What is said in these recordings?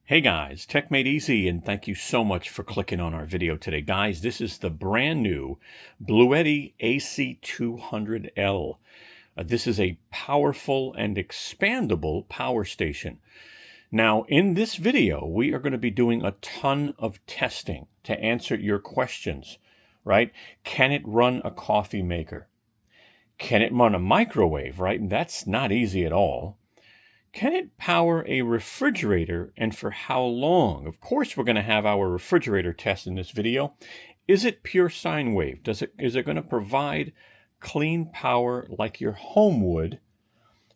Hey guys, techmadeezy, and thank you so much for clicking on our video today. Guys, this is the brand new Bluetti AC200L. This is a powerful and expandable power station. Now, in this video, we are going to be doing a ton of testing to answer your questions, right? Can it run a coffee maker? Can it run a microwave, right? And that's not easy at all. Can it power a refrigerator, and for how long? Of course, we're going to have our refrigerator test in this video. Is it pure sine wave? Is it going to provide clean power like your home would?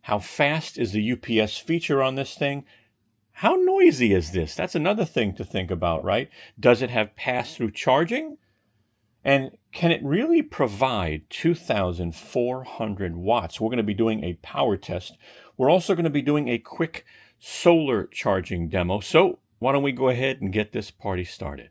How fast is the UPS feature on this thing? How noisy is this? That's another thing to think about, right? Does it have pass-through charging? And can it really provide 2,400 watts? We're going to be doing a power test. We're also going to be doing a quick solar charging demo. So why don't we go ahead and get this party started?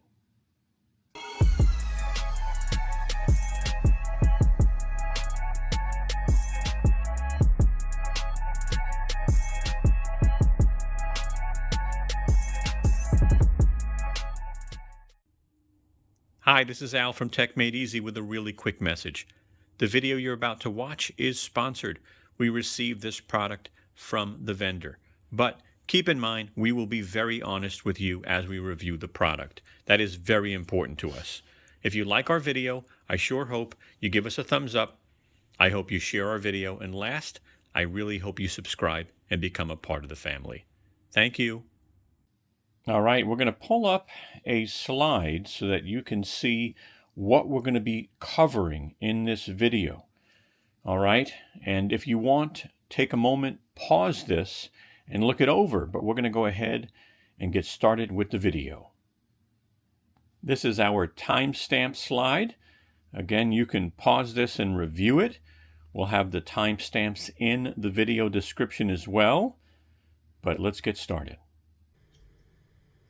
Hi, this is Al from techmadeezy with a really quick message. The video you're about to watch is sponsored. We received this product from the vendor. But keep in mind, we will be very honest with you as we review the product. That is very important to us. If you like our video, I sure hope you give us a thumbs up. I hope you share our video. And last, I really hope you subscribe and become a part of the family. Thank you. All right, we're going to pull up a slide so that you can see what we're going to be covering in this video. All right, and if you want, take a moment, pause this, and look it over, but we're going to go ahead and get started with the video. This is our timestamp slide. Again, you can pause this and review it. We'll have the timestamps in the video description as well, but let's get started.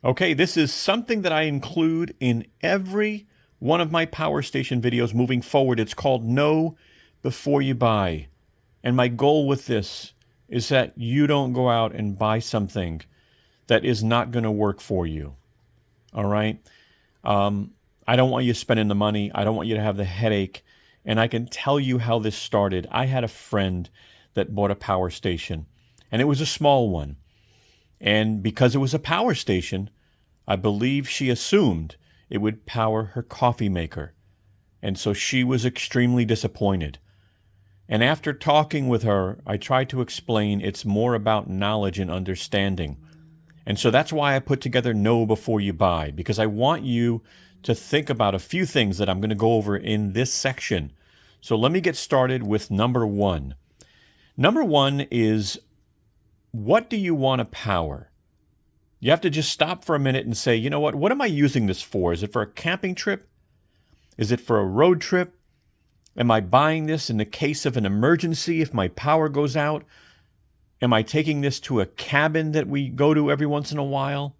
Okay, this is something that I include in every one of my power station videos moving forward. It's called Know Before You Buy. And my goal with this is that you don't go out and buy something that is not going to work for you. All right? I don't want you spending the money. I don't want you to have the headache. And I can tell you how this started. I had a friend that bought a power station, and it was a small one. And because it was a power station, I believe she assumed it would power her coffee maker. And so she was extremely disappointed. And after talking with her, I tried to explain it's more about knowledge and understanding. And so that's why I put together Know Before You Buy, because I want you to think about a few things that I'm going to go over in this section. So let me get started with number one. Number one is, what do you want to power? You have to just stop for a minute and say, you know what am I using this for? Is it for a camping trip? Is it for a road trip? Am I buying this in the case of an emergency if my power goes out? Am I taking this to a cabin that we go to every once in a while?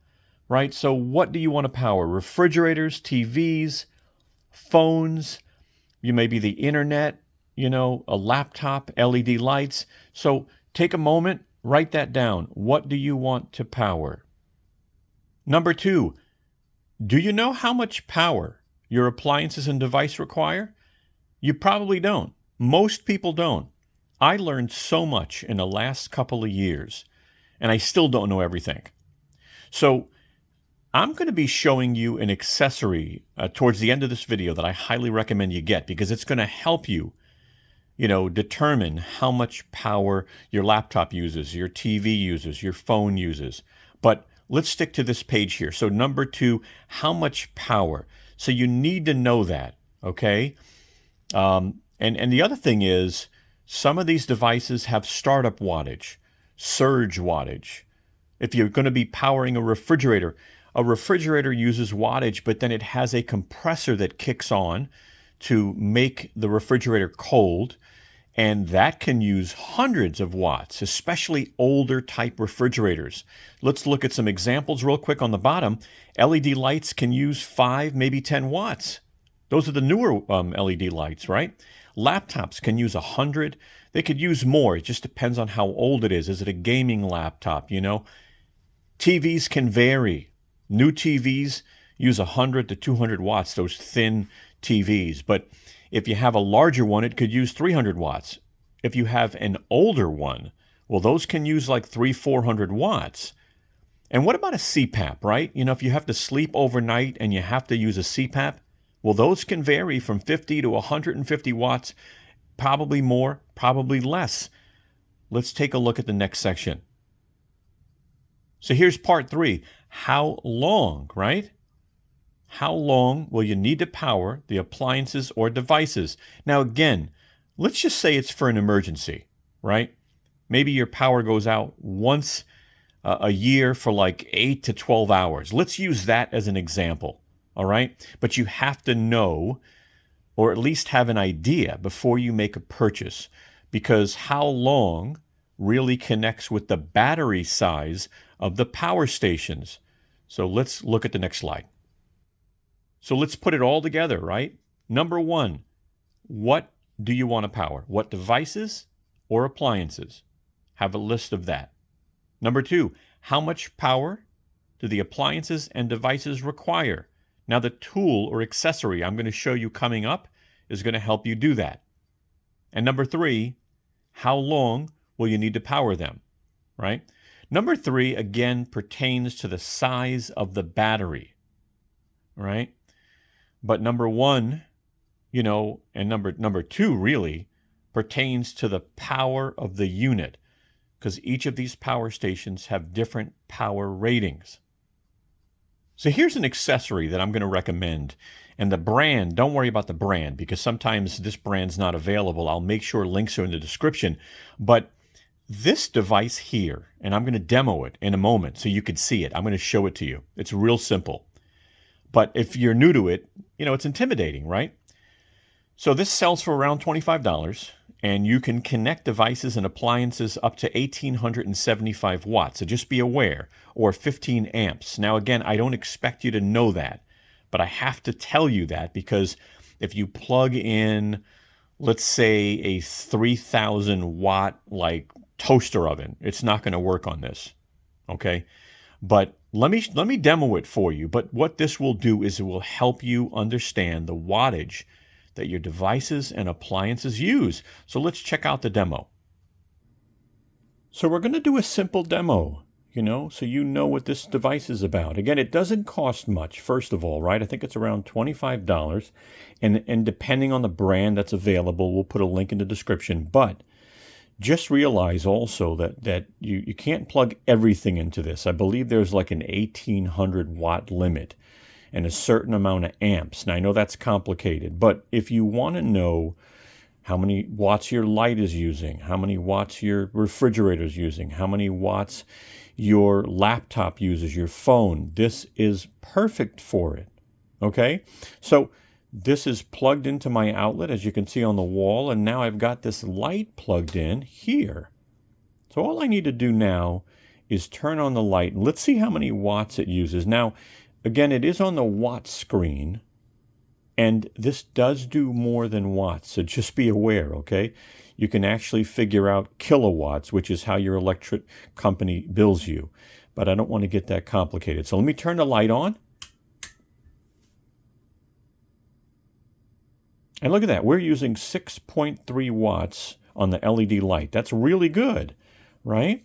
Right? So what do you want to power? Refrigerators, TVs, phones, you may be the internet, a laptop, LED lights. So take a moment, write that down. What do you want to power? Number two, do you know how much power your appliances and device require? You probably don't. Most people don't. I learned so much in the last couple of years, and I still don't know everything. So I'm going to be showing you an accessory towards the end of this video that I highly recommend you get, because it's going to help you, determine how much power your laptop uses, your TV uses, your phone uses. But let's stick to this page here. So number two, how much power? So you need to know that, okay? And the other thing is, some of these devices have startup wattage, surge wattage. If you're going to be powering a refrigerator uses wattage, but then it has a compressor that kicks on to make the refrigerator cold. And that can use hundreds of watts, especially older type refrigerators. Let's look at some examples real quick on the bottom. LED lights can use 5, maybe 10 watts. Those are the newer LED lights, right? Laptops can use 100. They could use more. It just depends on how old it is. Is it a gaming laptop, TVs can vary. New TVs use 100 to 200 watts, those thin TVs. But if you have a larger one, it could use 300 watts. If you have an older one, well, those can use like 400 watts. And what about a CPAP, right? You know, if you have to sleep overnight and you have to use a CPAP, well, those can vary from 50 to 150 watts, probably more, probably less. Let's take a look at the next section. So here's part 3. How long, right? How long will you need to power the appliances or devices? Now, again, let's just say it's for an emergency, right? Maybe your power goes out once a year for like 8 to 12 hours. Let's use that as an example, all right? But you have to know, or at least have an idea before you make a purchase, because how long really connects with the battery size of the power stations. So let's look at the next slide. So let's put it all together, right? Number 1, what do you want to power? What devices or appliances? Have a list of that. Number 2, how much power do the appliances and devices require? Now, the tool or accessory I'm going to show you coming up is going to help you do that. And number 3, how long will you need to power them, right? Number 3, again, pertains to the size of the battery, right? But number 1, you know, and number 2 really pertains to the power of the unit, because each of these power stations have different power ratings. So here's an accessory that I'm going to recommend. And the brand, don't worry about the brand, because sometimes this brand's not available. I'll make sure links are in the description. But this device here, and I'm going to demo it in a moment so you can see it. I'm going to show it to you. It's real simple. But if you're new to it, you know, it's intimidating, right? So this sells for around $25, and you can connect devices and appliances up to 1,875 watts. So just be aware, or 15 amps. Now, again, I don't expect you to know that, but I have to tell you that because if you plug in, let's say, a 3,000 watt like toaster oven, it's not going to work on this, okay? But let me demo it for you. But what this will do is it will help you understand the wattage that your devices and appliances use. So let's check out the demo. So we're going to do a simple demo, you know, so you know what this device is about. Again, it doesn't cost much, first of all, right? I think it's around $25. And depending on the brand that's available, we'll put a link in the description. But just realize also that you can't plug everything into this. I believe there's like an 1,800 watt limit and a certain amount of amps. Now, I know that's complicated, but if you want to know how many watts your light is using, how many watts your refrigerator is using, how many watts your laptop uses, your phone, this is perfect for it, okay? So this is plugged into my outlet, as you can see on the wall, and now I've got this light plugged in here. So all I need to do now is turn on the light, and let's see how many watts it uses. Now, again, it is on the watt screen, and this does do more than watts, so just be aware, okay? You can actually figure out kilowatts, which is how your electric company bills you, but I don't want to get that complicated. So let me turn the light on. And look at that, we're using 6.3 watts on the LED light. That's really good, right?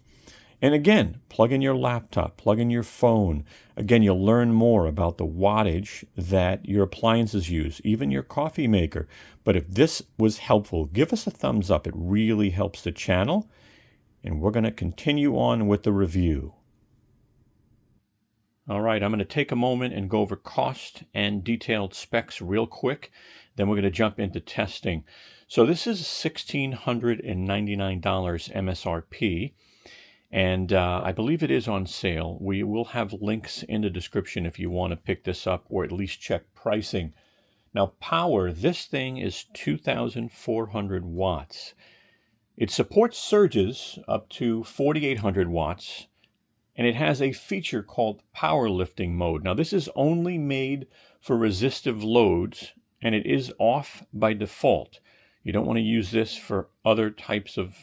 And again, plug in your laptop, plug in your phone. Again, you'll learn more about the wattage that your appliances use, even your coffee maker. But if this was helpful, give us a thumbs up. It really helps the channel. And we're going to continue on with the review. All right, I'm going to take a moment and go over cost and detailed specs real quick. Then we're going to jump into testing. So this is $1,699 MSRP. And I believe it is on sale. We will have links in the description if you want to pick this up or at least check pricing. Now, power, this thing is 2,400 watts. It supports surges up to 4,800 watts, and it has a feature called powerlifting mode. Now, this is only made for resistive loads, and it is off by default. You don't want to use this for other types of,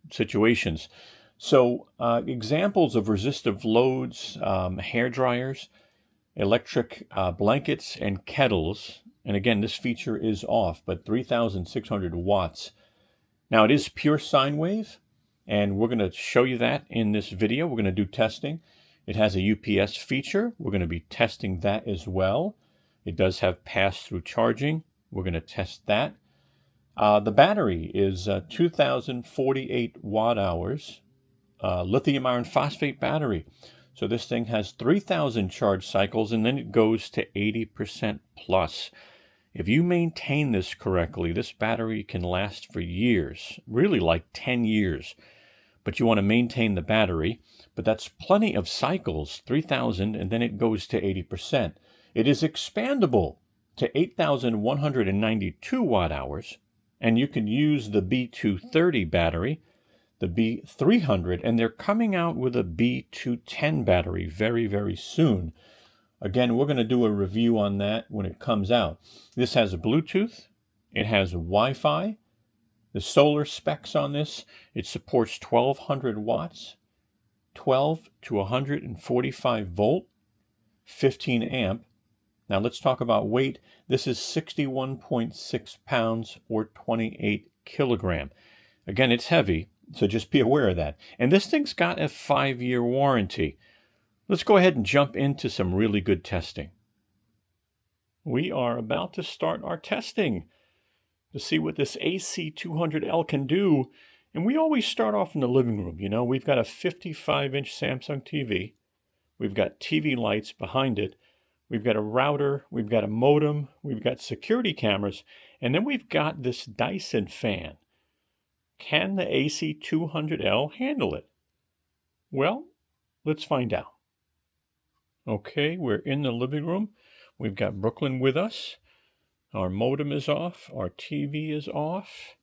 situations. So examples of resistive loads, hair dryers, electric blankets, and kettles. And again, this feature is off, but 3,600 watts. Now it is pure sine wave, and we're going to show you that in this video. We're going to do testing. It has a UPS feature. We're going to be testing that as well. It does have pass-through charging. We're going to test that. The battery is 2,048 watt hours, lithium iron phosphate battery. So this thing has 3,000 charge cycles, and then it goes to 80% plus. If you maintain this correctly, this battery can last for years, really like 10 years. But you want to maintain the battery, but that's plenty of cycles, 3,000, and then it goes to 80%. It is expandable to 8,192 watt hours, and you can use the B230 battery, the B300, and they're coming out with a B210 battery very, very soon. Again, we're going to do a review on that when it comes out. This has a Bluetooth. It has Wi-Fi. The solar specs on this, it supports 1,200 watts, 12 to 145 volt, 15 amp. Now let's talk about weight. This is 61.6 pounds or 28 kilogram. Again, it's heavy, so just be aware of that. And this thing's got a 5-year warranty. Let's go ahead and jump into some really good testing. We are about to start our testing to see what this AC200L can do. And we always start off in the living room. You know, we've got a 55-inch Samsung TV. We've got TV lights behind it. We've got a router. We've got a modem. We've got security cameras. And then we've got this Dyson fan. Can the AC200L handle it? Well, let's find out. Okay, we're in the living room. We've got Brooklyn with us. Our modem is off. Our TV is off.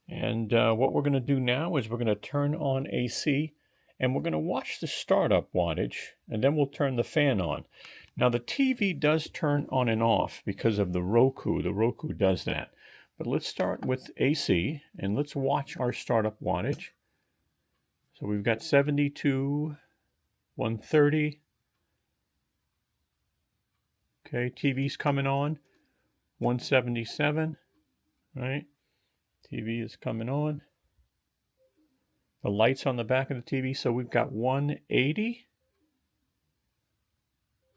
And what we're going to do now is we're going to turn on AC, and we're going to watch the startup wattage, and then we'll turn the fan on. Now, the TV does turn on and off because of the Roku. The Roku does that. But let's start with AC, and let's watch our startup wattage. So we've got 72, 130. Okay, TV's coming on. 177, right? TV is coming on. The lights on the back of the TV. So we've got 180,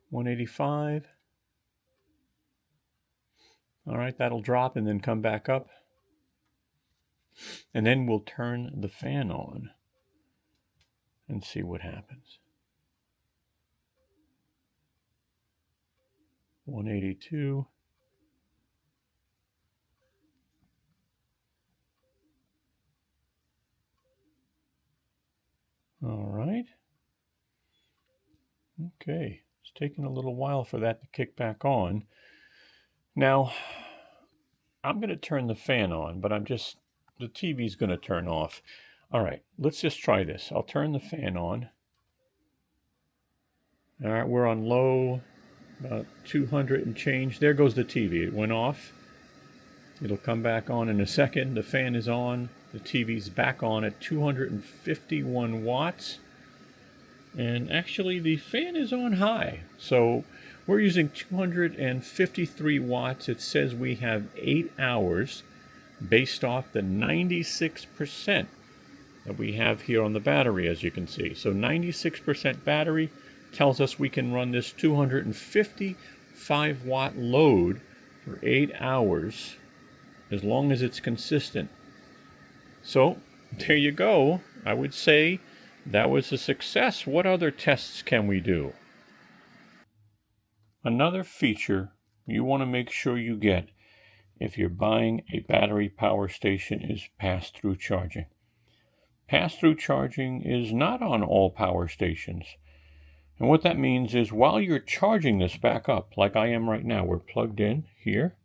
185. All right, that'll drop and then come back up. And then we'll turn the fan on and see what happens. 182. All right. Okay, it's taking a little while for that to kick back on. Now, I'm going to turn the fan on, but the TV's going to turn off. All right, let's just try this. I'll turn the fan on. All right, we're on low, about 200 and change. There goes the TV. It went off. It'll come back on in a second. The fan is on. The TV's back on at 251 watts. And actually, the fan is on high. So we're using 253 watts. It says we have 8 hours based off the 96% that we have here on the battery, as you can see. So 96% battery tells us we can run this 255 watt load for 8 hours as long as it's consistent. So there you go. I would say that was a success. What other tests can we do? Another feature you want to make sure you get if you're buying a battery power station is pass-through charging. Pass-through charging is not on all power stations. And what that means is while you're charging this back up, like I am right now, we're plugged in here.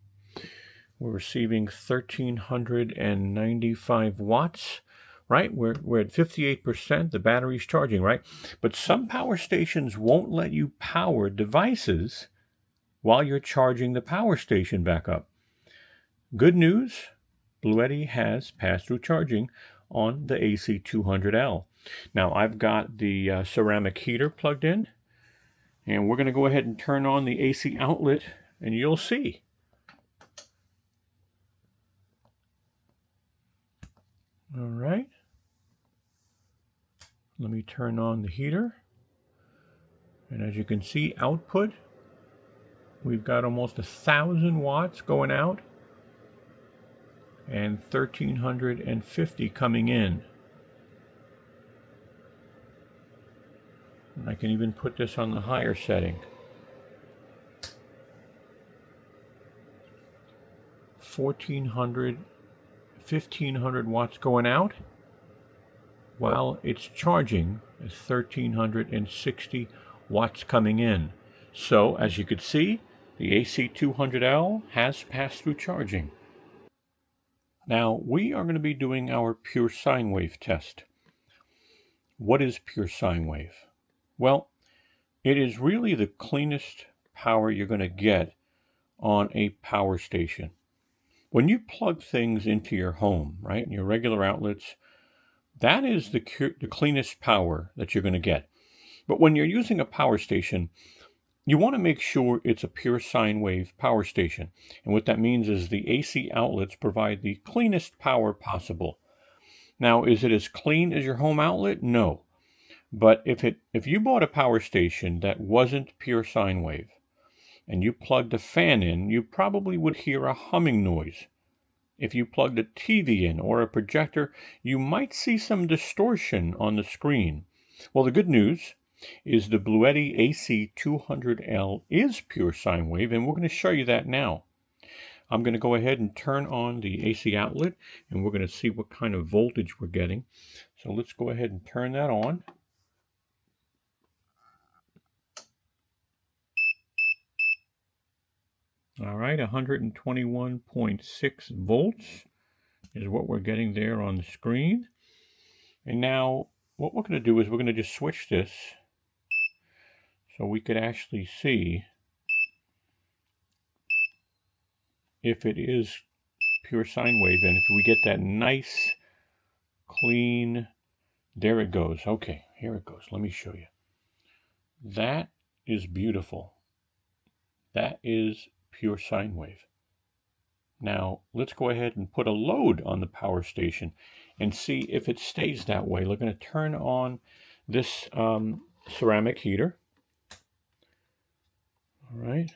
We're receiving 1,395 watts, right? We're at 58%. The battery's charging, right? But some power stations won't let you power devices while you're charging the power station back up. Good news, Bluetti has pass-through charging on the AC200L. Now I've got the ceramic heater plugged in, and we're going to go ahead and turn on the AC outlet, and you'll see. All right. Let me turn on the heater. And as you can see, output, we've got almost 1,000 watts going out and 1,350 coming in. And I can even put this on the higher setting. 1,400, 1,500 watts going out while it's charging, 1,360 watts coming in. So as you can see, the AC200L has passed through charging. Now we are going to be doing our pure sine wave test. What is pure sine wave? Well, it is really the cleanest power you're going to get on a power station. When you plug things into your home, right, your regular outlets, that is the cleanest power that you're going to get. But when you're using a power station, you want to make sure it's a pure sine wave power station. And what that means is the AC outlets provide the cleanest power possible. Now, is it as clean as your home outlet? No. But if you bought a power station that wasn't pure sine wave and you plugged a fan in, you probably would hear a humming noise. If you plugged a TV in or a projector, you might see some distortion on the screen. Well, the good news is the Bluetti AC200L is pure sine wave, and we're going to show you that now. I'm going to go ahead and turn on the AC outlet, and we're going to see what kind of voltage we're getting. So let's go ahead and turn that on. All right, 121.6 volts is what we're getting there on the screen. And now what we're going to do is we're going to just switch this so we could actually see if it is pure sine wave. And if we get that nice, clean, there it goes. Okay, here it goes. Let me show you. That is beautiful. That is pure sine wave. Now, let's go ahead and put a load on the power station and see if it stays that way. We're going to turn on this ceramic heater. All right.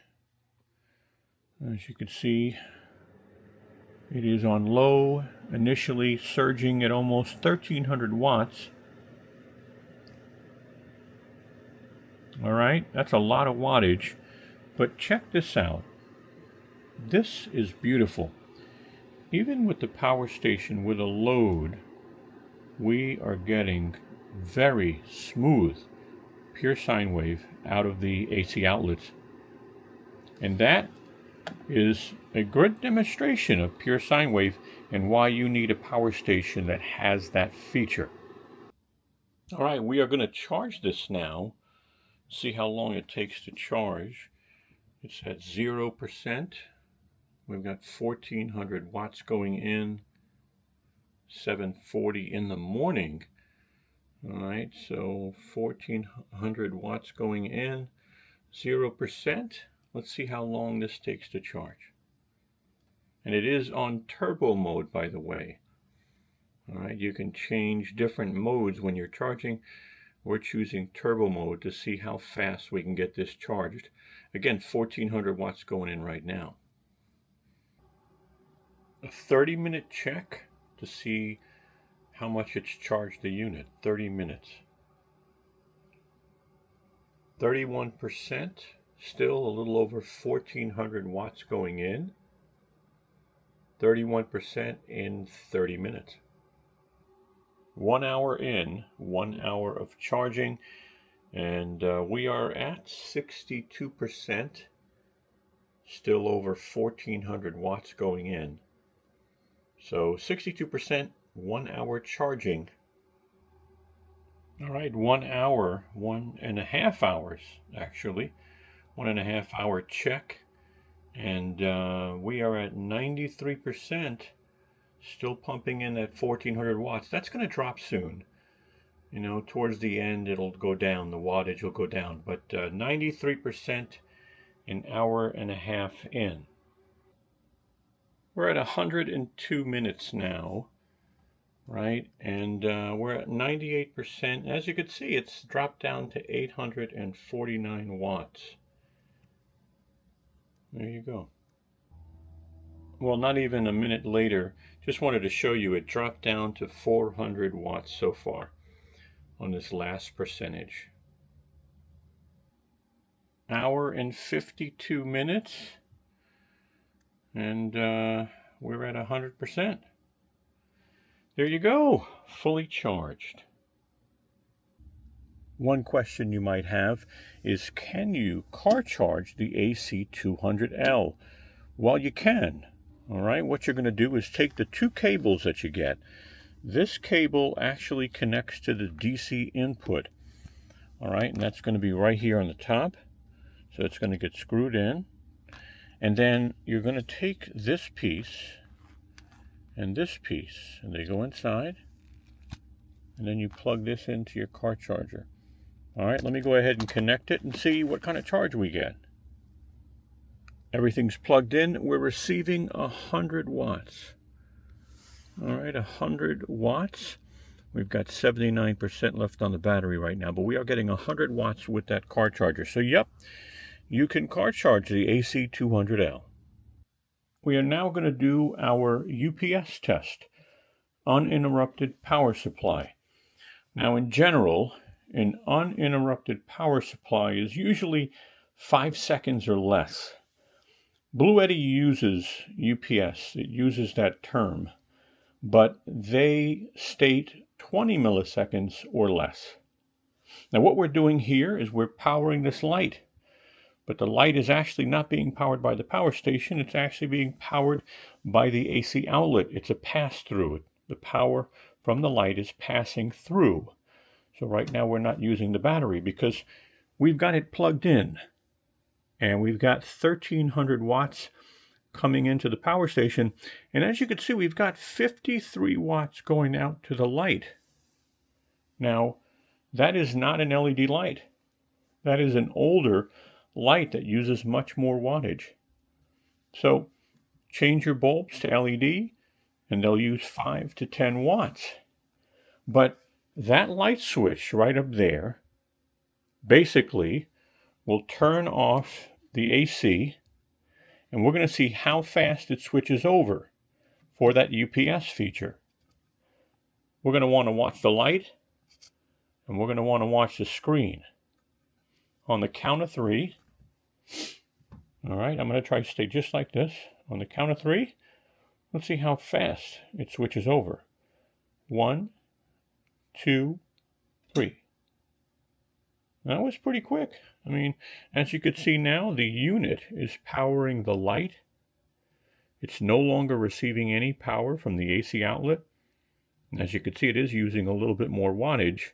As you can see, it is on low, initially surging at almost 1,300 watts. All right, that's a lot of wattage, but check this out. This is beautiful. Even with the power station with a load, we are getting very smooth pure sine wave out of the AC outlets. And that is a good demonstration of pure sine wave and why you need a power station that has that feature. All right, we are going to charge this now. See how long it takes to charge. It's at 0%. We've got 1,400 watts going in, 7:40 in the morning. All right, so 1,400 watts going in, 0%. Let's see how long this takes to charge. And it is on turbo mode, by the way. All right, you can change different modes when you're charging. We're choosing turbo mode to see how fast we can get this charged. Again, 1,400 watts going in right now. A 30-minute check to see how much it's charged the unit. 30 minutes. 31%, still a little over 1,400 watts going in. 31% in 30 minutes. 1 hour in, 1 hour of charging, and we are at 62%, still over 1,400 watts going in. So 62%, 1 hour charging. All right, 1 hour, 1.5 hours actually, 1.5 hour check, and we are at 93%, still pumping in that 1,400 watts. That's going to drop soon. You know, towards the end it'll go down, the wattage will go down, but 93% an hour and a half in. We're at 102 minutes now, right? And we're at 98%. As you can see, it's dropped down to 849 watts. There you go. Well, not even a minute later, just wanted to show you it dropped down to 400 watts so far on this last percentage. Hour and 52 minutes, and we're at 100%. There you go, fully charged. One question you might have is, can you car charge the AC200L? Well, you can. All right, what you're going to do is take the two cables that you get. This cable actually connects to the DC input. All right, and that's going to be right here on the top. So it's going to get screwed in. And then you're going to take this piece and this piece, and they go inside. And then you plug this into your car charger. All right, let me go ahead and connect it and see what kind of charge we get. Everything's plugged in. We're receiving 100 watts. All right, 100 watts. We've got 79% left on the battery right now, but we are getting 100 watts with that car charger. So, yep, you can car charge the AC200L. We are now going to do our UPS test, uninterrupted power supply. Now, in general, an uninterrupted power supply is usually 5 seconds or less. Bluetti uses UPS, it uses that term, but they state 20 milliseconds or less. Now what we're doing here is we're powering this light, but the light is actually not being powered by the power station, it's actually being powered by the AC outlet. It's a pass-through. The power from the light is passing through. So right now we're not using the battery because we've got it plugged in. And we've got 1,300 watts coming into the power station. And as you can see, we've got 53 watts going out to the light. Now, that is not an LED light. That is an older light that uses much more wattage. So change your bulbs to LED and they'll use 5 to 10 watts. But that light switch right up there basically will turn off the AC, and we're going to see how fast it switches over for that UPS feature. We're going to want to watch the light, and we're going to want to watch the screen. On the count of 3, all right, I'm going to try to stay just like this. On the count of 3, let's see how fast it switches over. 1, 2, 3. That was pretty quick. I mean, as you can see now, the unit is powering the light. It's no longer receiving any power from the AC outlet. And as you can see, it is using a little bit more wattage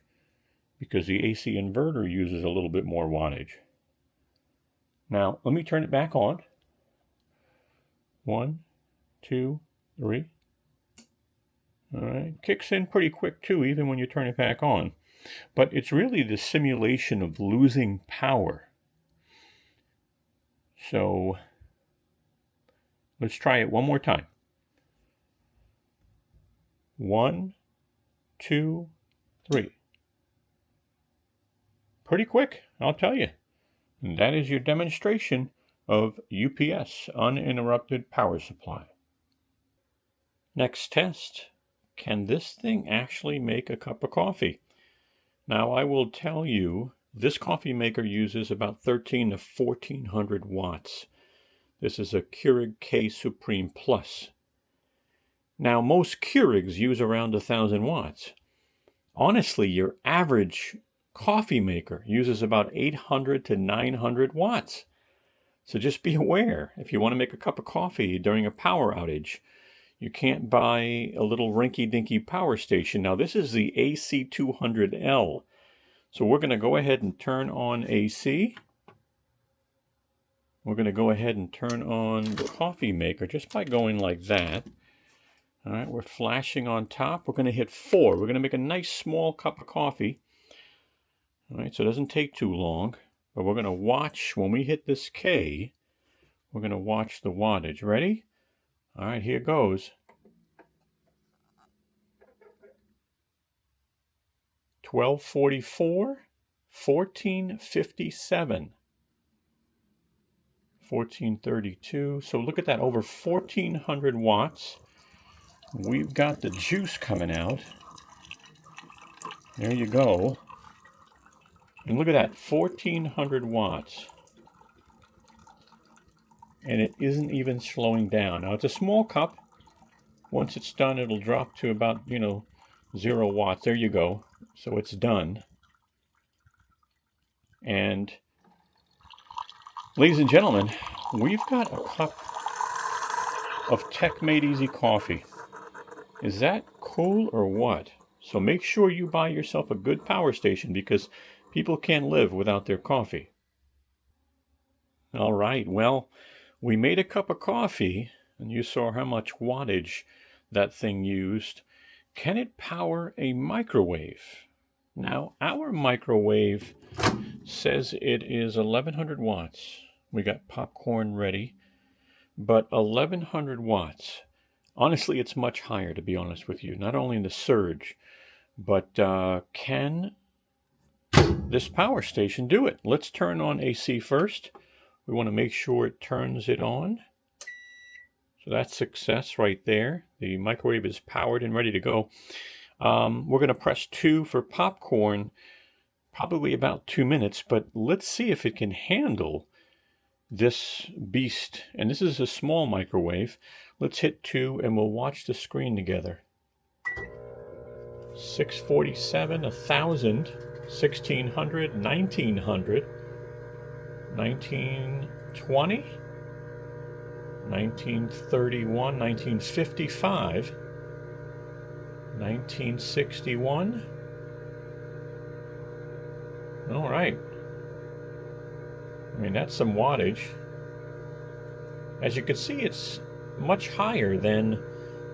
because the AC inverter uses a little bit more wattage. Now, let me turn it back on. 1, 2, 3. All right, kicks in pretty quick too, even when you turn it back on. But it's really the simulation of losing power. So let's try it one more time. 1, 2, 3. Pretty quick, I'll tell you. And that is your demonstration of UPS, uninterrupted power supply. Next test, can this thing actually make a cup of coffee? Now, I will tell you, this coffee maker uses about 1,300 to 1,400 watts. This is a Keurig K Supreme Plus. Now, most Keurigs use around 1,000 watts. Honestly, your average coffee maker uses about 800 to 900 watts. So just be aware, if you want to make a cup of coffee during a power outage, you can't buy a little rinky-dinky power station. Now, this is the AC200L. So we're going to go ahead and turn on AC. We're going to go ahead and turn on the coffee maker just by going like that. All right, we're flashing on top. We're going to hit 4. We're going to make a nice small cup of coffee. All right, so it doesn't take too long. But we're going to watch, when we hit this K, we're going to watch the wattage. Ready? All right, here goes. 1244, 1457, 1432. So look at that, over 1400 watts. We've got the juice coming out. There you go. And look at that, 1400 watts. And it isn't even slowing down. Now, it's a small cup. Once it's done, it'll drop to about, 0 watts. There you go. So it's done. And ladies and gentlemen, we've got a cup of Tech Made Easy coffee. Is that cool or what? So make sure you buy yourself a good power station, because people can't live without their coffee. All right, well, we made a cup of coffee, and you saw how much wattage that thing used. Can it power a microwave? Now, our microwave says it is 1100 watts. We got popcorn ready, but 1100 watts. Honestly, it's much higher, to be honest with you. Not only in the surge, but can this power station do it? Let's turn on AC first. We want to make sure it turns it on. So that's success right there. The microwave is powered and ready to go. We're going to press 2 for popcorn, probably about 2 minutes, but let's see if it can handle this beast. And this is a small microwave. Let's hit 2 and we'll watch the screen together. 647, 1000, 1600, 1900, 1920, 1931, 1955, 1961. All right. I mean, that's some wattage. As you can see, it's much higher than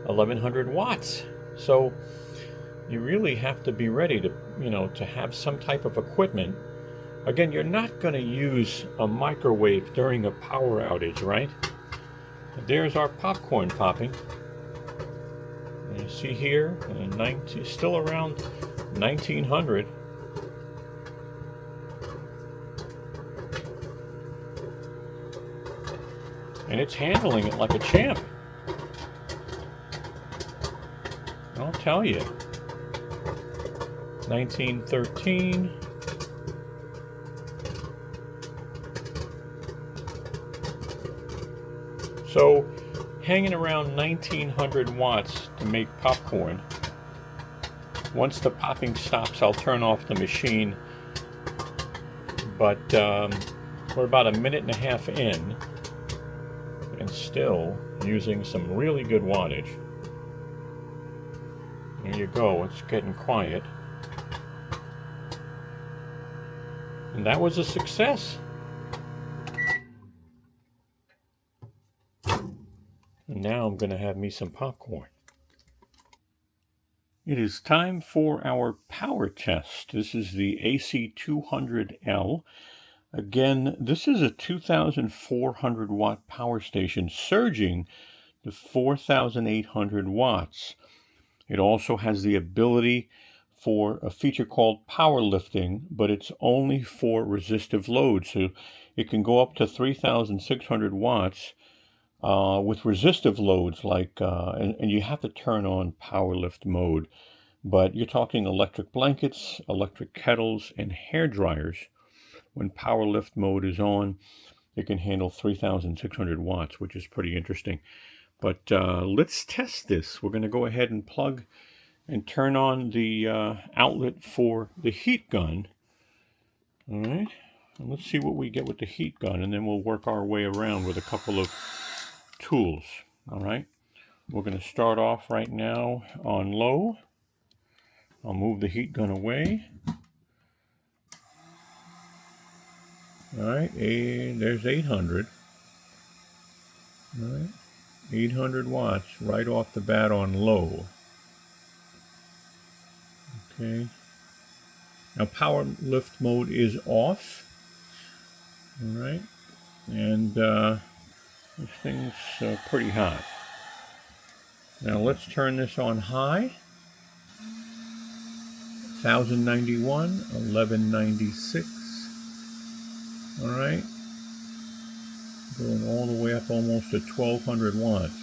1100 watts. So you really have to be ready to, to have some type of equipment. Again, you're not going to use a microwave during a power outage, right? There's our popcorn popping. You see here, still around 1900. And it's handling it like a champ. I'll tell you. 1913. So, hanging around 1900 watts to make popcorn. Once the popping stops, I'll turn off the machine. But we're about a minute and a half in, and still using some really good wattage. There you go, it's getting quiet. And that was a success. And now I'm going to have me some popcorn. It is time for our power test. This is the AC200L. Again, this is a 2,400 watt power station surging to 4,800 watts. It also has the ability for a feature called power lifting, but it's only for resistive loads. So it can go up to 3,600 watts with resistive loads, like, and you have to turn on power lift mode. But you're talking electric blankets, electric kettles, and hair dryers. When power lift mode is on, it can handle 3,600 watts, which is pretty interesting. But let's test this. We're going to go ahead and plug and turn on the outlet for the heat gun. All right, and let's see what we get with the heat gun, and then we'll work our way around with a couple of tools. All right, we're going to start off right now on low. I'll move the heat gun away. All right, there's 800. All right, 800 watts right off the bat on low. Okay. Now power lift mode is off. All right. And this thing's pretty hot. Now let's turn this on high. 1091, 1196. All right. Going all the way up almost to 1200 watts.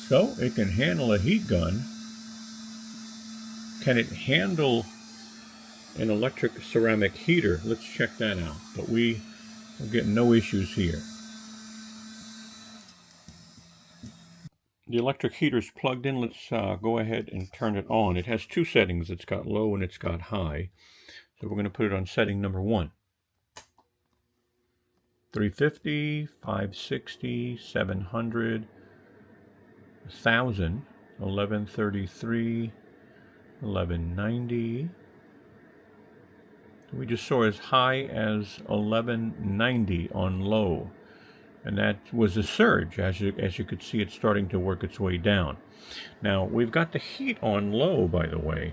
So it can handle a heat gun. Can it handle an electric ceramic heater? Let's check that out. But we're getting no issues here. The electric heater's plugged in. Let's go ahead and turn it on. It has two settings. It's got low and it's got high. So we're going to put it on setting number 1. 350, 560, 700, 1000, 1133, 1190. We just saw as high as 1190 on low. And that was a surge. As you could see, it's starting to work its way down. Now, we've got the heat on low, by the way.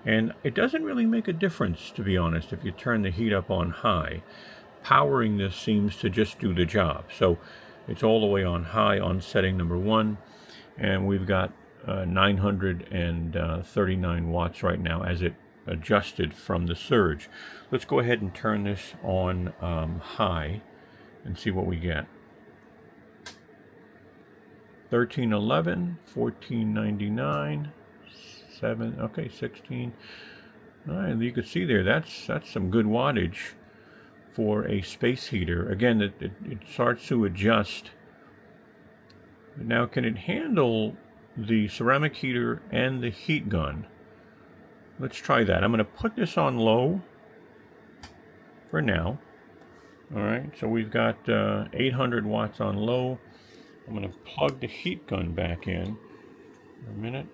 And it doesn't really make a difference, to be honest, if you turn the heat up on high. Powering this seems to just do the job. So it's all the way on high on setting number 1. And we've got 939 watts right now as it adjusted from the surge. Let's go ahead and turn this on high and see what we get. 1311, 1499, 16. All right, you can see there that's some good wattage for a space heater. Again, it starts to adjust. Now, can it handle the ceramic heater and the heat gun? Let's try that. I'm going to put this on low for now. All right, so we've got 800 watts on low. I'm going to plug the heat gun back in for a minute.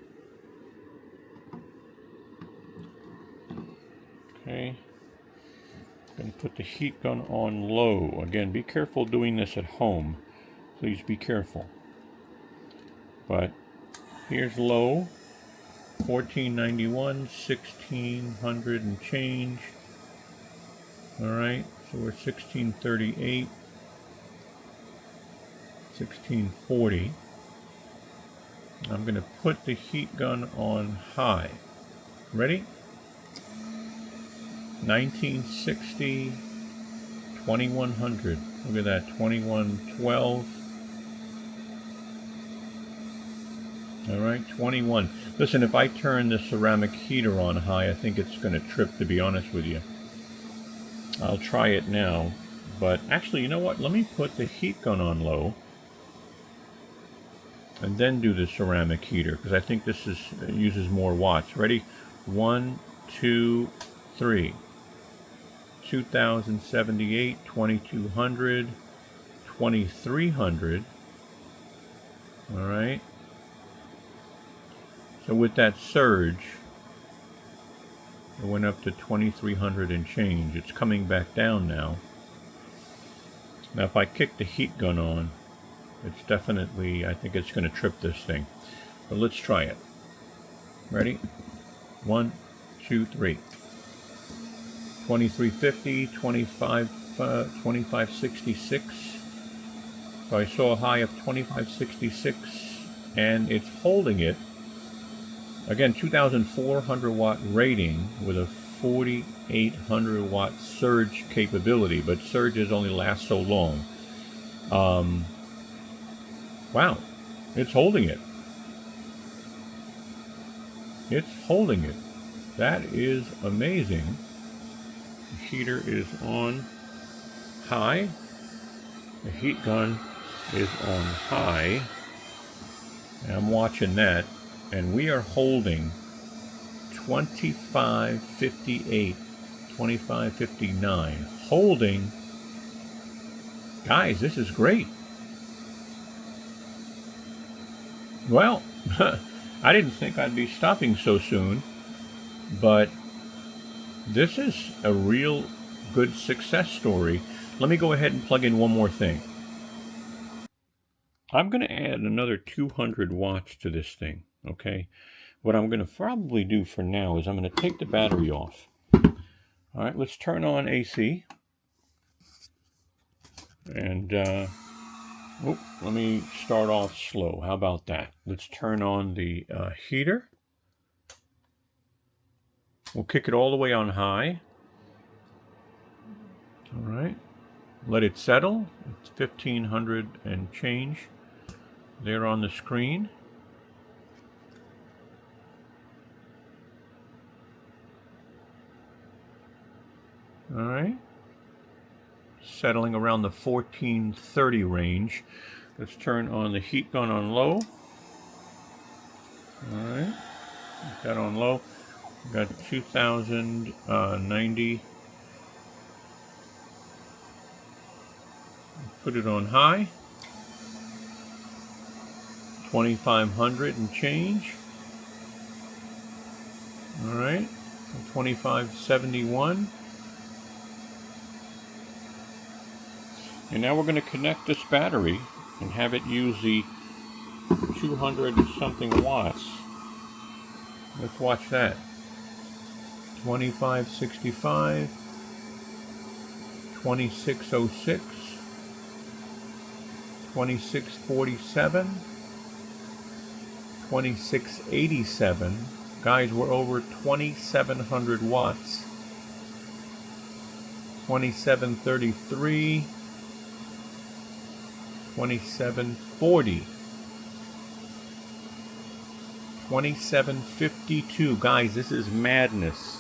Okay. I'm going to put the heat gun on low. Again, be careful doing this at home. Please be careful. But here's low. 1491, 1600 and change. All right, so we're 1638, 1640. I'm going to put the heat gun on high. Ready? 1960, 2100. Look at that, 2112. All right, 21. Listen, if I turn the ceramic heater on high, I think it's going to trip, to be honest with you. I'll try it now. But actually, you know what? Let me put the heat gun on low and then do the ceramic heater, because I think this uses more watts. Ready? 1, 2, 3. 2078, 2200, 2300. All right. So with that surge, it went up to 2300 and change. It's coming back down now. Now if I kick the heat gun on, it's definitely, I think it's going to trip this thing. But let's try it. Ready? 1, 2, 3. 2350, 2566. So I saw a high of 2566, and it's holding it. Again, 2,400 watt rating with a 4,800 watt surge capability, but surges only last so long. Wow, it's holding it. It's holding it. That is amazing. The heater is on high. The heat gun is on high. And I'm watching that. And we are holding 2558, 2559. Holding. Guys, this is great. Well, I didn't think I'd be stopping so soon, but this is a real good success story. Let me go ahead and plug in one more thing. I'm going to add another 200 watts to this thing, okay? What I'm going to probably do for now is I'm going to take the battery off. All right, let's turn on AC. And, let me start off slow. How about that? Let's turn on the heater. We'll kick it all the way on high. All right. Let it settle. It's 1500 and change there on the screen. All right. Settling around the 1430 range. Let's turn on the heat gun on low. All right. Put that on low. We've got 2090. Put it on high. 2500 and change. All right. 2571. And now we're going to connect this battery and have it use the 200 something watts. Let's watch that. 2565, 2606, 2647, 2687. Guys, we're over 2700 watts. 2733, 2740, 2752. Guys, this is madness.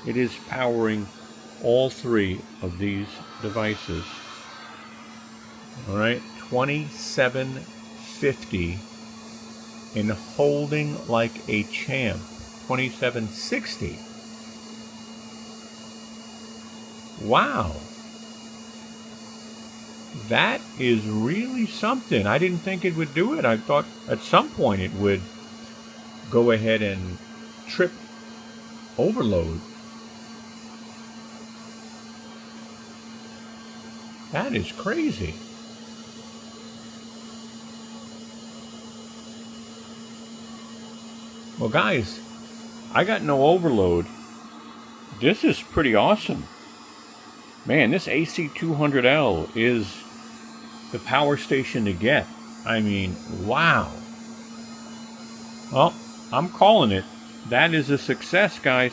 It is powering all three of these devices. All right, 2750 and holding like a champ. 2760. Wow. That is really something. I didn't think it would do it. I thought at some point it would go ahead and trip overload. That is crazy. Well, guys, I got no overload. This is pretty awesome. Man, this AC200L is the power station to get. I mean, wow. Well, I'm calling it. That is a success, guys.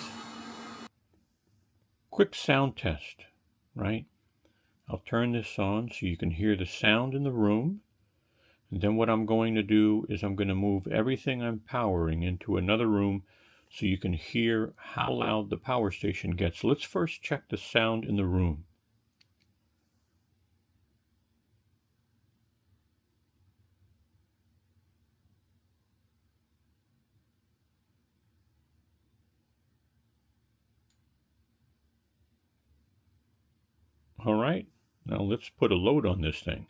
Quick sound test, right? I'll turn this on so you can hear the sound in the room. And then what I'm going to do is I'm going to move everything I'm powering into another room so you can hear how loud the power station gets. Let's first check the sound in the room. All right, now let's put a load on this thing.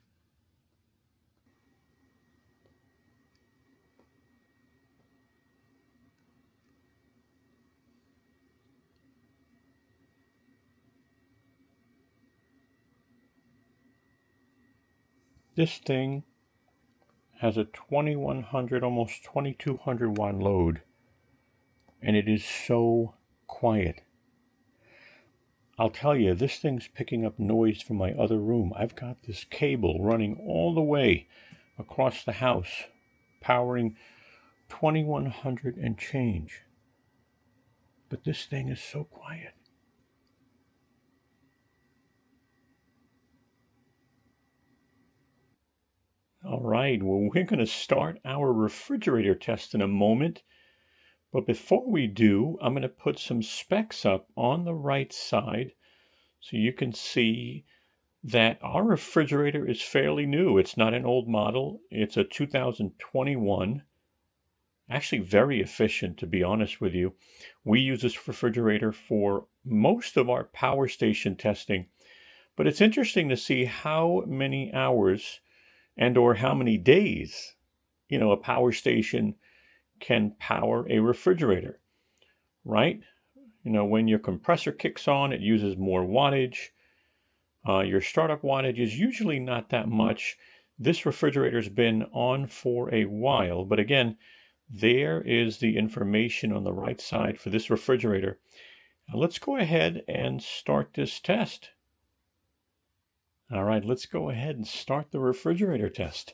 This thing has a 2100, almost 2200 watt load, and it is so quiet. I'll tell you, this thing's picking up noise from my other room. I've got this cable running all the way across the house, powering 2100 and change. But this thing is so quiet. All right, well, we're going to start our refrigerator test in a moment. But before we do, I'm going to put some specs up on the right side so you can see that our refrigerator is fairly new. It's not an old model. It's a 2021. Actually very efficient, to be honest with you. We use this refrigerator for most of our power station testing. But it's interesting to see how many hours and or how many days, a power station can power a refrigerator, right? When your compressor kicks on, it uses more wattage. Your startup wattage is usually not that much. This refrigerator's been on for a while, but again, there is the information on the right side for this refrigerator. Now let's go ahead and start this test. All right, let's go ahead and start the refrigerator test.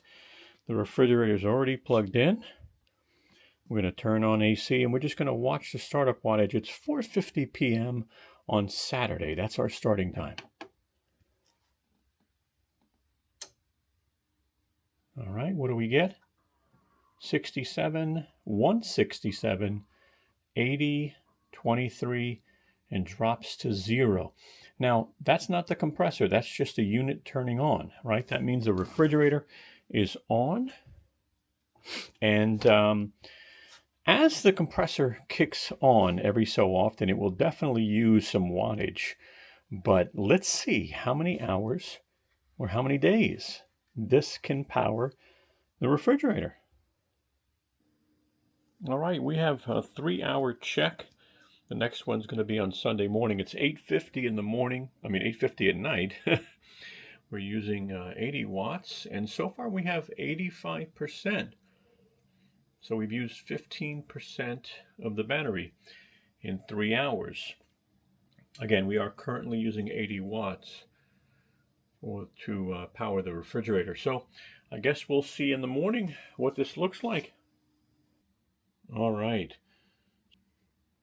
The refrigerator's already plugged in. We're going to turn on AC, and we're just going to watch the startup wattage. It's 4:50 p.m. on Saturday. That's our starting time. All right, what do we get? 67, 167, 80, 23, and drops to 0. Now, that's not the compressor. That's just the unit turning on, right? That means the refrigerator is on. And as the compressor kicks on every so often, it will definitely use some wattage. But let's see how many hours or how many days this can power the refrigerator. All right, we have a 3-hour check. The next one's going to be on Sunday morning. It's 8:50 in the morning. 8:50 at night. We're using 80 watts, and so far we have 85%. So we've used 15% of the battery in 3 hours. Again, we are currently using 80 watts to power the refrigerator. So I guess we'll see in the morning what this looks like. All right.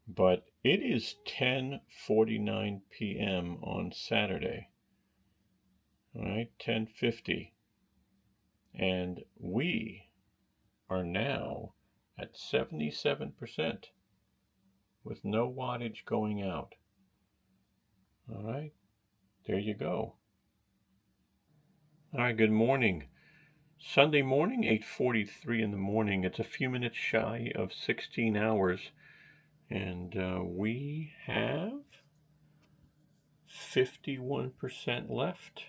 But it is 10:49 p.m. on Saturday. All right, 10:50. And we are now at 77% with no wattage going out. All right, there you go. All right, good morning. Sunday morning, 8:43 in the morning. It's a few minutes shy of 16 hours. And we have 51% left.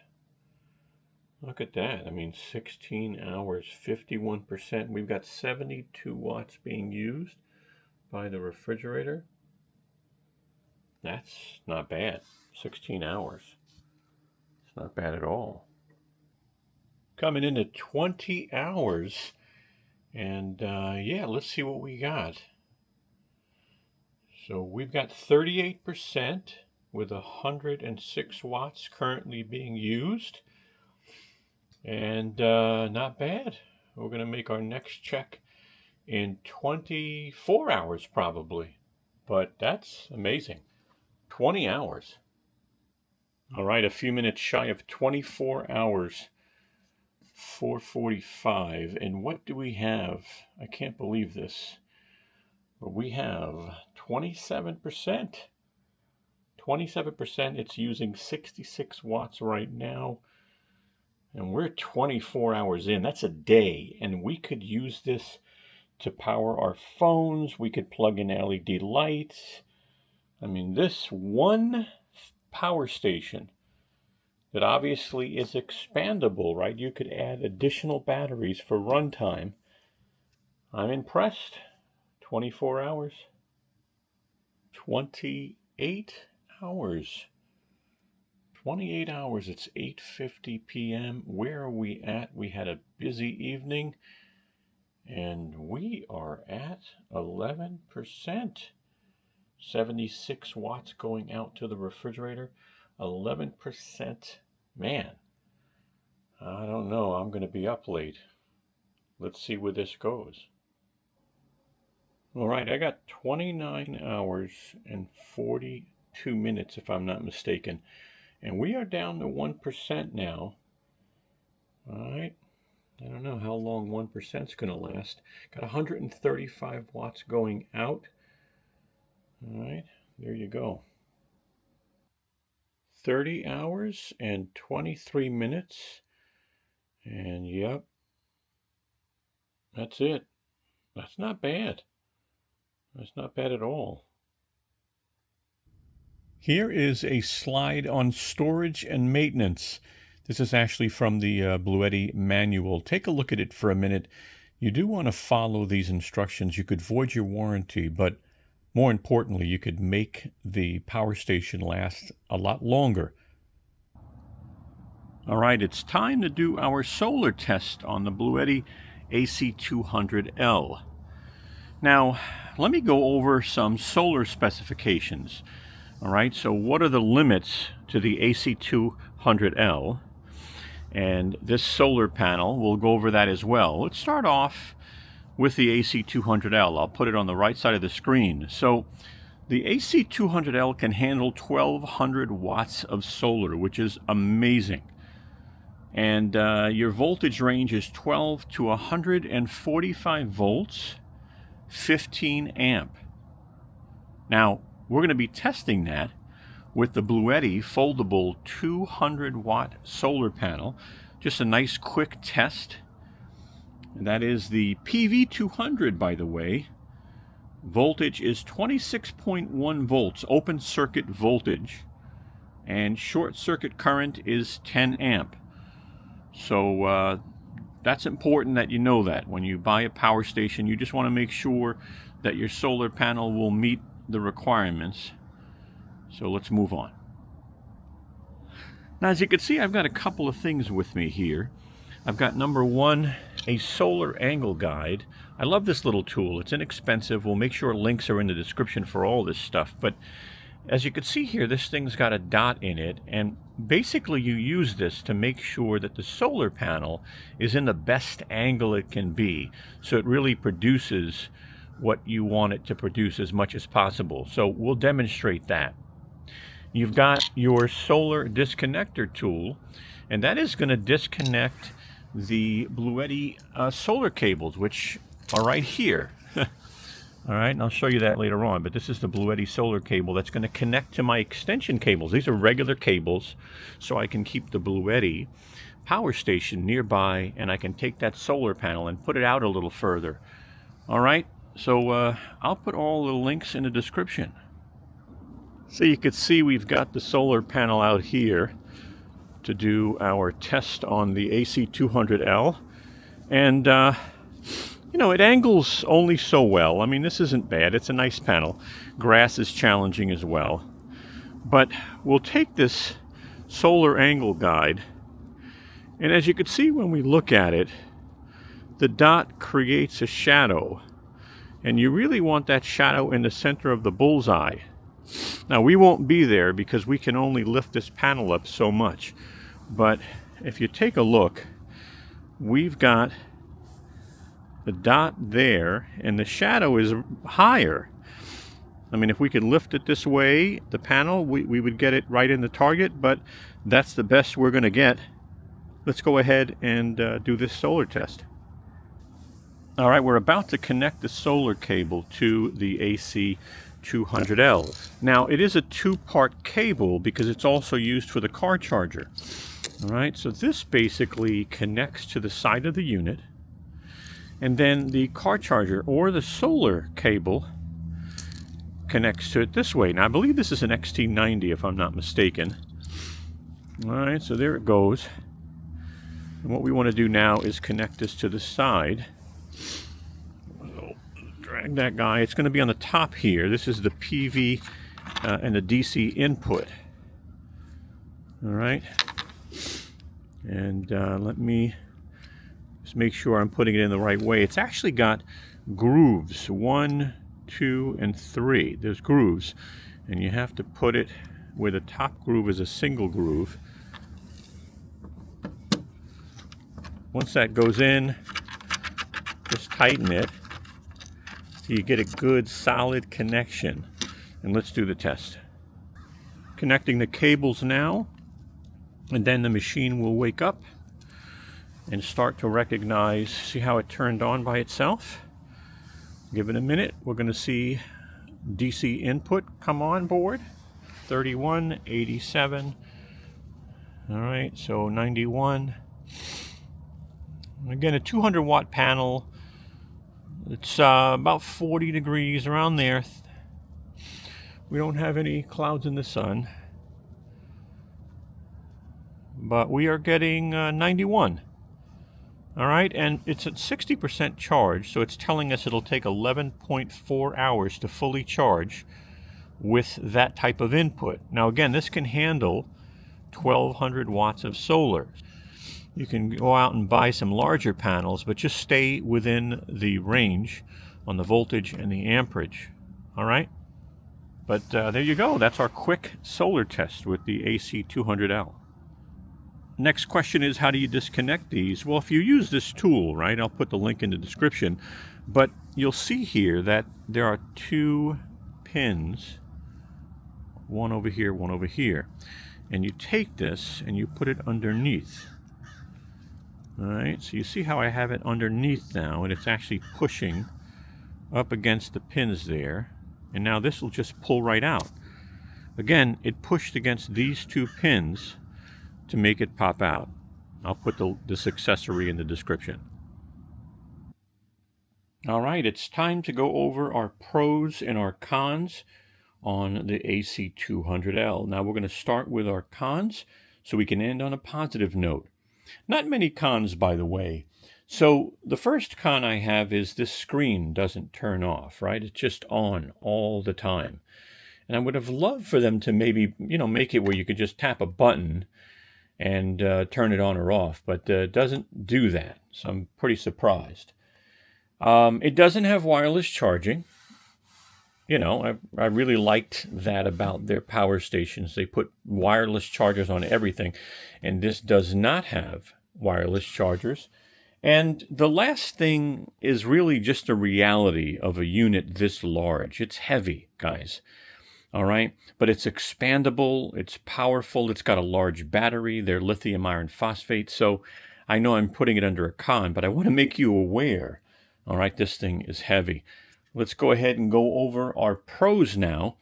Look at that. 16 hours, 51%. We've got 72 watts being used by the refrigerator. That's not bad. 16 hours. It's not bad at all. Coming into 20 hours. And yeah, let's see what we got. So we've got 38% with 106 watts currently being used. And not bad. We're going to make our next check in 24 hours probably. But that's amazing. 20 hours. All right, a few minutes shy of 24 hours. 4:45. And what do we have? I can't believe this. But we have 27%. 27%. It's using 66 watts right now. And we're 24 hours in. That's a day. And we could use this to power our phones. We could plug in LED lights. This one power station that obviously is expandable, right? You could add additional batteries for runtime. I'm impressed. 24 hours. 28 hours. 28 hours. It's 8:50 p.m. Where are we at? We had a busy evening. And we are at 11%. 76 watts going out to the refrigerator. 11%. Man, I don't know. I'm going to be up late. Let's see where this goes. All right, I got 29 hours and 42 minutes, if I'm not mistaken. And we are down to 1% now. All right. I don't know how long 1% is going to last. Got 135 watts going out. All right, there you go. 30 hours and 23 minutes. And yep, that's it. That's not bad. That's not bad at all. Here is a slide on storage and maintenance. This is actually from the Bluetti manual. Take a look at it for a minute. You do want to follow these instructions. You could void your warranty, but more importantly, you could make the power station last a lot longer. All right, it's time to do our solar test on the Bluetti AC200L. Now, let me go over some solar specifications. All right, so what are the limits to the AC200L? And this solar panel, we'll go over that as well. Let's start off with the AC200L. I'll put it on the right side of the screen. So the AC200L can handle 1200 watts of solar, which is amazing. And your voltage range is 12 to 145 volts, 15 amp. Now, we're going to be testing that with the Bluetti foldable 200 watt solar panel. Just a nice quick test. And that is the PV200, by the way. Voltage is 26.1 volts, open circuit voltage. And short circuit current is 10 amp. So that's important that you know that. When you buy a power station, you just want to make sure that your solar panel will meet the requirements. So let's move on. Now, as you can see, I've got a couple of things with me here. I've got number one, a solar angle guide. I love this little tool. It's inexpensive. We'll make sure links are in the description for all this stuff. But as you can see here, this thing's got a dot in it, and basically you use this to make sure that the solar panel is in the best angle it can be, so it really produces what you want it to produce as much as possible. So we'll demonstrate that. You've got your solar disconnector tool, and that is going to disconnect the Bluetti solar cables, which are right here. All right, and I'll show you that later on, but this is the Bluetti solar cable that's going to connect to my extension cables. These are regular cables, so I can keep the Bluetti power station nearby, and I can take that solar panel and put it out a little further. All right, so I'll put all the links in the description. So you can see we've got the solar panel out here to do our test on the AC200L, and you know, it angles only so well. I mean, this isn't bad. It's a nice panel. Grass is challenging as well. But we'll take this solar angle guide, and as you can see when we look at it, the dot creates a shadow. And you really want that shadow in the center of the bullseye. Now, we won't be there because we can only lift this panel up so much. But if you take a look, we've got the dot there, and the shadow is higher. I mean, if we could lift it this way, the panel, we would get it right in the target, but that's the best we're going to get. Let's go ahead and do this solar test. All right, we're about to connect the solar cable to the AC200L. Now, it is a two-part cable because it's also used for the car charger. All right, so this basically connects to the side of the unit. And then the car charger or the solar cable connects to it this way. Now, I believe this is an XT90 if I'm not mistaken. All right, so there it goes. And what we want to do now is connect this to the side. So, drag that guy. It's going to be on the top here. This is the PV and the DC input. All right. And let me just make sure I'm putting it in the right way. It's actually got grooves, 1, 2, and 3. There's grooves, and you have to put it where the top groove is a single groove. Once that goes in, just tighten it so you get a good solid connection. And let's do the test. Connecting the cables now, and then the machine will wake up and start to recognize. See how it turned on by itself? Give it a minute. We're going to see DC input come on board. 31, 87. All right, so 91. Again, a 200 watt panel. It's about 40 degrees, around there. We don't have any clouds in the sun, but we are getting 91. All right, and it's at 60% charge, so it's telling us it'll take 11.4 hours to fully charge with that type of input. Now again, this can handle 1,200 watts of solar. You can go out and buy some larger panels, but just stay within the range on the voltage and the amperage. All right? But there you go. That's our quick solar test with the AC200L. Next question is, how do you disconnect these? Well, if you use this tool, right, I'll put the link in the description, but you'll see here that there are two pins, one over here, one over here. And you take this and you put it underneath. All right, so you see how I have it underneath now, and it's actually pushing up against the pins there. And now this will just pull right out. Again, it pushed against these two pins to make it pop out. I'll put this accessory in the description. All right, it's time to go over our pros and our cons on the AC200L. Now we're going to start with our cons so we can end on a positive note. Not many cons, by the way. So the first con I have is this screen doesn't turn off, right? It's just on all the time. And I would have loved for them to maybe, make it where you could just tap a button and turn it on or off, but it doesn't do that. So I'm pretty surprised. It doesn't have wireless charging. I really liked that about their power stations. They put wireless chargers on everything, and this does not have wireless chargers. And the last thing is really just a reality of a unit this large. It's heavy, guys. All right, but it's expandable, it's powerful, it's got a large battery, they're lithium iron phosphate, so I know I'm putting it under a con, but I want to make you aware, all right, this thing is heavy. Let's go ahead and go over our pros now.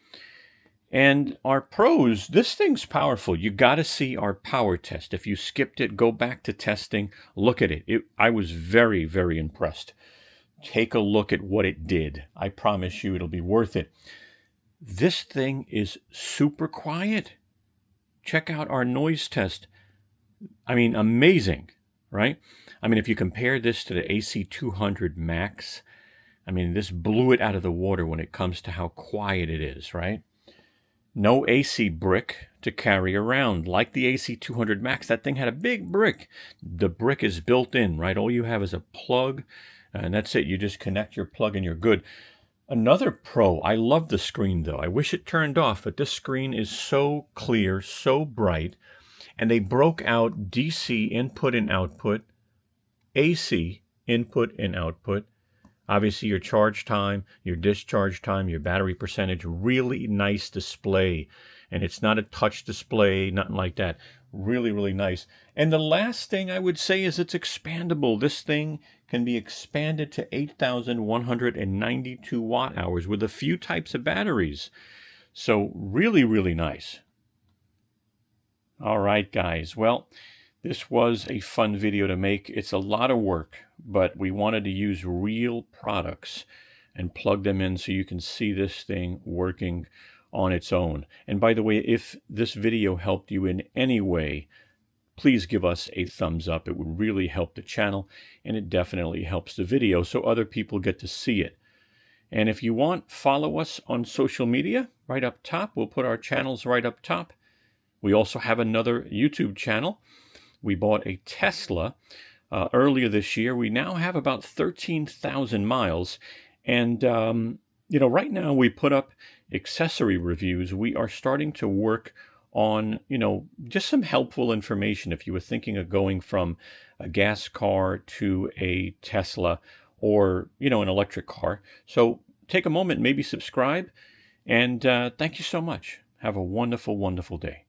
And our pros, this thing's powerful. You got to see our power test. If you skipped it, go back to testing, look at it. I was very, very impressed. Take a look at what it did. I promise you it'll be worth it. This thing is super quiet. Check out our noise test. I mean, amazing, right? I mean, if you compare this to the AC200 Max, I mean, this blew it out of the water when it comes to how quiet it is, right? No AC brick to carry around. Like the AC200 Max, that thing had a big brick. The brick is built in, right? All you have is a plug, and that's it. You just connect your plug and you're good. Another pro, I love the screen though. I wish it turned off, but this screen is so clear, so bright, and they broke out DC input and output, AC input and output, obviously your charge time, your discharge time, your battery percentage. Really nice display, and it's not a touch display, nothing like that. Really, really nice. And the last thing I would say is it's expandable. This thing can be expanded to 8,192 watt hours with a few types of batteries. So really, really nice. All right, guys. Well, this was a fun video to make. It's a lot of work, but we wanted to use real products and plug them in so you can see this thing working on its own. And by the way, if this video helped you in any way, please give us a thumbs up. It would really help the channel, and it definitely helps the video so other people get to see it. And if you want, follow us on social media right up top. We'll put our channels right up top. We also have another YouTube channel. We bought a Tesla earlier this year. We now have about 13,000 miles. And, right now we put up accessory reviews. We are starting to work on, just some helpful information if you were thinking of going from a gas car to a Tesla or, an electric car. So take a moment, maybe subscribe, and thank you so much. Have a wonderful, wonderful day.